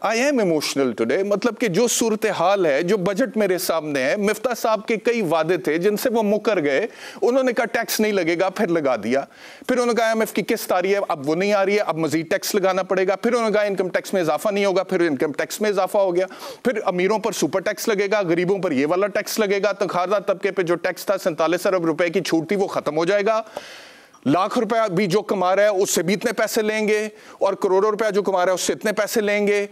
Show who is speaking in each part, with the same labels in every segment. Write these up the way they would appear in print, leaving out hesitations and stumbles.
Speaker 1: I am emotional today, मतलब कि जो सूरत हाल है, जो बजट मेरे सामने है, मिफ्ता साहब के कई वादे थे जिनसे वो मुकर गए। उन्होंने कहा टैक्स नहीं लगेगा, फिर लगा दिया। फिर उन्होंने कहा IMF की किस्त आ रही है, अब वो नहीं आ रही है, अब मजीद टैक्स लगाना पड़ेगा। फिर उन्होंने कहा इनकम टैक्स में इजाफा नहीं होगा, फिर इनकम टैक्स में इजाफा हो गया। फिर अमीरों पर सुपर टैक्स लगेगा, गरीबों पर ये वाला टैक्स लगेगा, तनख्वाहदार तबके पर जो टैक्स था 47 अरब रुपए की छूट थी वो खत्म हो जाएगा। लाख रुपया भी जो कमा रहा है उससे भी इतने पैसे लेंगे, और करोड़ों रुपया जो कमा रहा है उससे इतने पैसे लेंगे।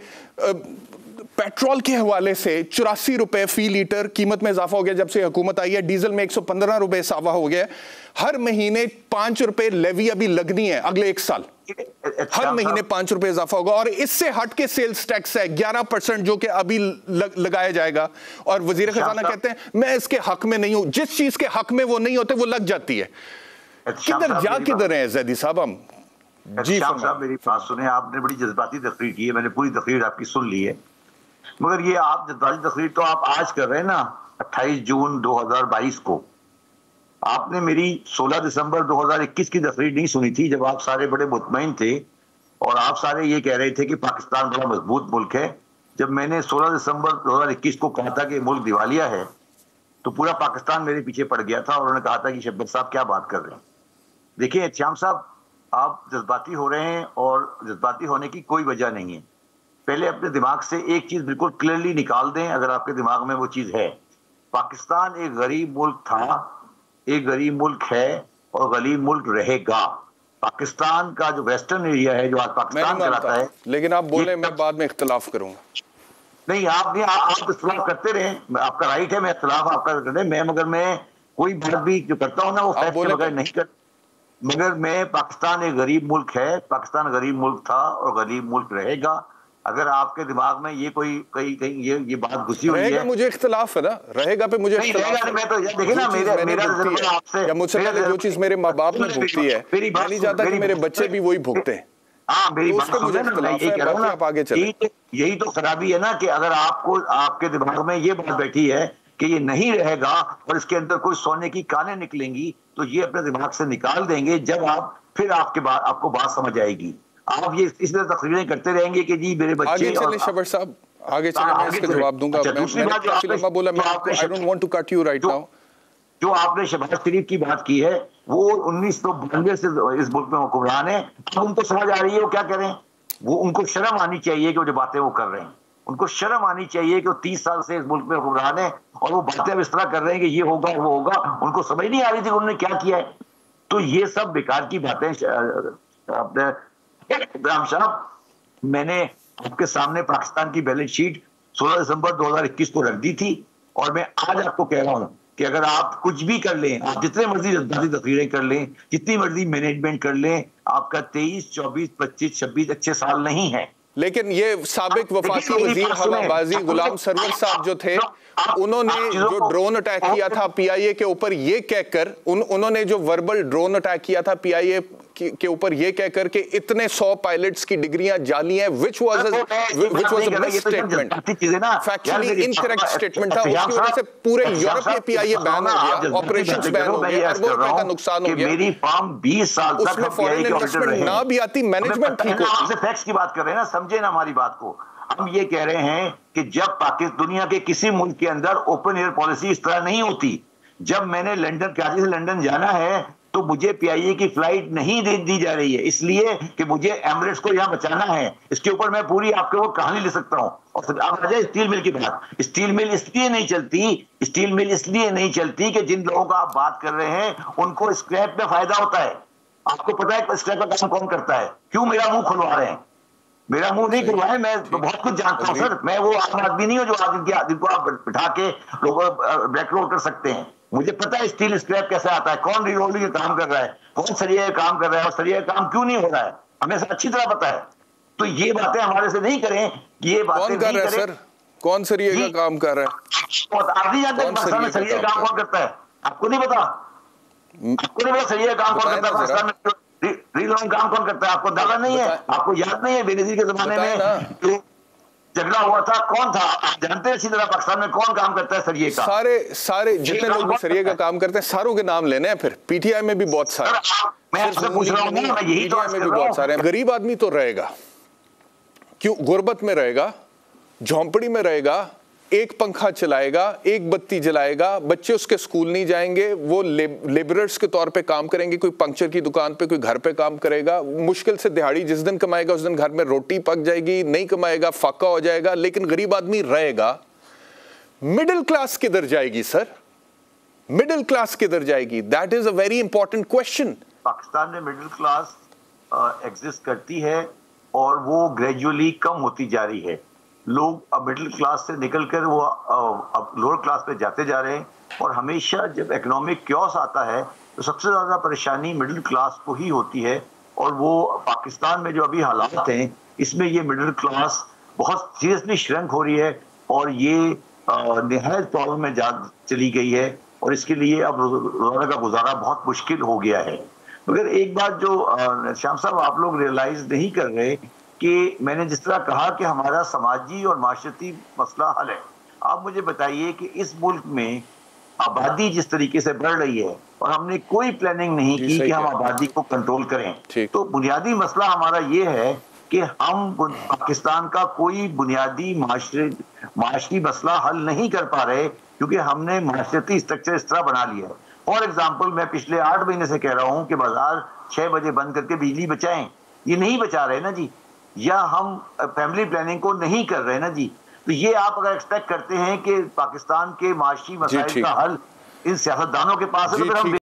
Speaker 1: पेट्रोल के हवाले से 84 रुपए फी लीटर कीमत में इजाफा हो गया जब से हुकूमत आई है। डीजल में 115 रुपए इजाफा हो गया। हर महीने 5 रुपए लेवी अभी लगनी है अगले 1 साल, हर महीने 5 रुपए इजाफा होगा। और इससे हट के सेल्स टैक्स है 11% जो कि अभी लगाया जाएगा। और वजीर खजाना कहते हैं मैं इसके हक में नहीं हूं। जिस चीज के हक में वो नहीं होते वो लग जाती है। किधर है जैदी साहब हम?
Speaker 2: जी साहब मेरी बात सुने, आपने बड़ी जज्बाती तकरीर की है, मैंने पूरी तकरीर आपकी सुन ली है, मगर ये आप जज्बाती तकरीर तो आप आज कर रहे हैं ना 28 जून 2022 को। आपने मेरी 16 दिसंबर 2021 की तकरीर नहीं सुनी थी, जब आप सारे बड़े मुतमईन थे और आप सारे ये कह रहे थे कि पाकिस्तान बड़ा मजबूत मुल्क है। जब मैंने 16 दिसंबर 2021 को कहा था कि मुल्क दिवालिया है तो पूरा पाकिस्तान मेरे पीछे पड़ गया था और उन्होंने कहा था कि शब्बीर साहब क्या बात कर रहे हैं। देखिए श्याम साहब, आप जज्बाती हो रहे हैं और जज्बाती होने की कोई वजह नहीं है। पहले अपने दिमाग से एक चीज बिल्कुल क्लियरली निकाल दें, अगर आपके दिमाग में वो चीज है। पाकिस्तान एक गरीब मुल्क था, एक गरीब मुल्क है और गरीब मुल्क रहेगा। पाकिस्तान का जो वेस्टर्न एरिया है जो आज पाकिस्तान कहलाता है,
Speaker 1: लेकिन आप बोले मैं बाद में इख्तिलाफ करूंगा।
Speaker 2: नहीं, आप इख्तिलाफ करते रहे, आपका राइट है, मैं इख्तिलाफ आपका करते, मगर मैं कोई बात भी जो करता हूँ ना वो फैक्ट के बगैर नहीं कर। मगर मैं पाकिस्तान एक गरीब मुल्क है, पाकिस्तान गरीब मुल्क था और गरीब मुल्क रहेगा। अगर आपके दिमाग में ये कहीं ये बात घुसी हुई है,
Speaker 1: मुझे इख्तिलाफ है ना, रहेगा पे मुझे इख्तिलाफ है।
Speaker 2: मैं तो देखिए ना, मेरा आपसे
Speaker 1: या मुझसे पहले जो चीज मेरे माँ बाप ने भुगती है, मैं नहीं चाहता कि मेरे बच्चे भी वही भुगते हैं।
Speaker 2: हाँ, मेरी बात
Speaker 1: मुझे इख्तिलाफ है, बाकी आप आगे चलें।
Speaker 2: यही तो खराबी है ना कि अगर आपको आपके दिमाग में ये बात बैठी है कि ये नहीं रहेगा और इसके अंदर कोई सोने की कानें निकलेंगी, तो ये अपने दिमाग से निकाल देंगे। जब आप फिर आपको बात समझ आएगी। आप ये इस तरह तकरीरें करते रहेंगे कि जी मेरे बच्चे।
Speaker 1: आगे चले शब्बीर साहब, आगे चले, मैं इसका जवाब दूंगा।
Speaker 2: दूसरी बात जो आपने
Speaker 1: बोला, मैं I don't want to cut you right now,
Speaker 2: जो आपने शहबाज शरीफ की बात की है वो 1992 से इस मुल्क में हुक्मरान है। उनको समझ आ रही है वो क्या करें, वो उनको शर्म आनी चाहिए कि वो जो बातें वो कर रहे हैं, उनको शर्म आनी चाहिए कि वो 30 साल से इस मुल्क में हुक्मरान है और वो बातें इस तरह कर रहे हैं कि ये होगा वो होगा। उनको समझ नहीं आ रही थी उन्होंने क्या किया है। तो ये सब बेकार की बातें। अपने इब्राहिम साहब, मैंने आपके सामने पाकिस्तान की बैलेंस शीट 16 दिसंबर 2021 को रख दी थी और मैं आज आपको कह रहा हूं कि अगर आप कुछ भी कर लें, आप जितने मर्जी जज्बाती तकरीरें कर लें, जितनी मर्जी मैनेजमेंट कर लें, आपका 23, 24, 25, 26 अच्छे साल नहीं है।
Speaker 1: लेकिन ये साबिक वफाकी वजीर हवाबाजी गुलाम सरवर साहब जो थे, उन्होंने जो ड्रोन अटैक किया था PIA के ऊपर ये कहकर, उन्होंने जो वर्बल ड्रोन अटैक किया था PIA के ऊपर ये कहकर कि इतने 100 पायलट्स की डिग्रियां जाली हैं, which was a misstatement, factually incorrect statement था। उसकी वजह से पूरे यूरोप में PIA बैन हो गया, ऑपरेशंस बैन हो गए, अरबों रुपए का नुकसान हो गया।
Speaker 2: मेरी फर्म 20 साल तक
Speaker 1: उसमें फॉरेन इन्वेस्टमेंट ना भी आती, मैनेजमेंट ठीक होती।
Speaker 2: आपसे फैक्ट्स की बात कर रहे हैं ना, समझे ना हमारी बात को। हम ये कह रहे हैं कि जब पाकिस्तान दुनिया के किसी मुल्क के अंदर ओपन एयर पॉलिसी इस तरह नहीं होती। जब मैंने कराची से लंदन जाना है तो मुझे PIA की फ्लाइट नहीं दी जा रही है, इसलिए कि मुझे एमिरेट्स को यहाँ बचाना है। इसके ऊपर मैं पूरी आपके वो कहानी लिख सकता हूँ। और आप आ जाए स्टील मिल की बात। स्टील मिल इसलिए नहीं चलती कि जिन लोगों का आप बात कर रहे हैं उनको स्क्रैप में फायदा होता है। आपको पता है स्क्रैप का काम कौन करता है? क्यों मेरा मुंह खुलवा रहे हैं? मेरा मुंह नहीं खुलवाए, मैं बहुत कुछ जानता हूँ सर। मैं वो आम आदमी नहीं हूँ जो जिनको आप बिठा के लोगों ब्लैक रोल कर सकते हैं। मुझे पता है स्टील स्क्रैप कैसे आता है, कौन रीरोलिंग का काम कर रहा है, कौन सरिया का काम कर रहा है और सरिया का काम क्यों नहीं हो रहा है, हमें अच्छी तरह पता है। तो ये बातें हमारे से नहीं करें, ये बातें नहीं करें।
Speaker 1: सर कौन सरिया का काम कर रहा है?
Speaker 2: आप नहीं जानते पाकिस्तान में सरिया का काम कौन करता है? आपको नहीं पता? आपको नहीं पता सरिया का काम कौन करता है पाकिस्तान में? रीलोइंग काम कौन करता है? आपको दावा नहीं है? आपको याद नहीं है बेनजीर के जमाने में झगड़ा हुआ था, कौन था? आप जानते हैं इसी तरह पाकिस्तान में कौन काम करता है सरिये का?
Speaker 1: सारे जितने लोग सरिये का काम करते हैं सारों के नाम लेने हैं। फिर PTI में भी बहुत सारे,
Speaker 2: मैं आपसे पूछ रहा हूं, मैं यही तो
Speaker 1: में भी बहुत सारे। गरीब आदमी तो रहेगा क्यों गुर्बत में रहेगा, झोंपड़ी में रहेगा, एक पंखा चलाएगा, एक बत्ती जलाएगा, बच्चे उसके स्कूल नहीं जाएंगे, वो लेबरर्स के तौर पे काम करेंगे, कोई पंक्चर की दुकान पे, कोई घर पे काम करेगा, मुश्किल से दिहाड़ी जिस दिन कमाएगा उस दिन घर में रोटी पक जाएगी, नहीं कमाएगा फाका हो जाएगा, लेकिन गरीब आदमी रहेगा। मिडिल क्लास किधर जाएगी सर? मिडिल क्लास किधर जाएगी? That is a very important question.
Speaker 2: Pakistan में मिडिल क्लास एग्जिस्ट करती है और वो ग्रेजुअली कम होती जा रही है। लोग अब मिडिल क्लास से निकलकर वो अब लोअर क्लास पे जाते जा रहे हैं, और हमेशा जब इकोनॉमिक क्योस आता है तो सबसे ज्यादा परेशानी मिडिल क्लास को ही होती है। और वो पाकिस्तान में जो अभी हालात हैं इसमें ये मिडिल क्लास बहुत सीरियसली श्रंक हो रही है और ये निहायत प्रॉब्लम में जा चली गई है, और इसके लिए अब रोजाना का गुजारा बहुत मुश्किल हो गया है। मगर एक बात जो श्याम साहब आप लोग रियलाइज नहीं कर रहे कि मैंने जिस तरह कहा कि हमारा समाजी और माशरती मसला हल है, आप मुझे बताइए कि इस मुल्क में आबादी जिस तरीके से बढ़ रही है और हमने कोई प्लानिंग नहीं की कि हम आबादी को कंट्रोल करें, तो बुनियादी मसला हमारा ये है कि हम पाकिस्तान का कोई बुनियादी माशरी मसला हल नहीं कर पा रहे, क्योंकि हमने माशरती स्ट्रक्चर इस तरह बना लिया है। फॉर एग्जाम्पल, मैं पिछले 8 महीने से कह रहा हूँ कि बाजार 6 बजे बंद करके बिजली बचाएं, ये नहीं बचा रहे ना जी, या हम फैमिली प्लानिंग को नहीं कर रहे ना जी। तो ये आप अगर एक्सपेक्ट करते हैं कि पाकिस्तान के माशी मसाइल का हल इन सियासतदानों के पास है, तो फिर हम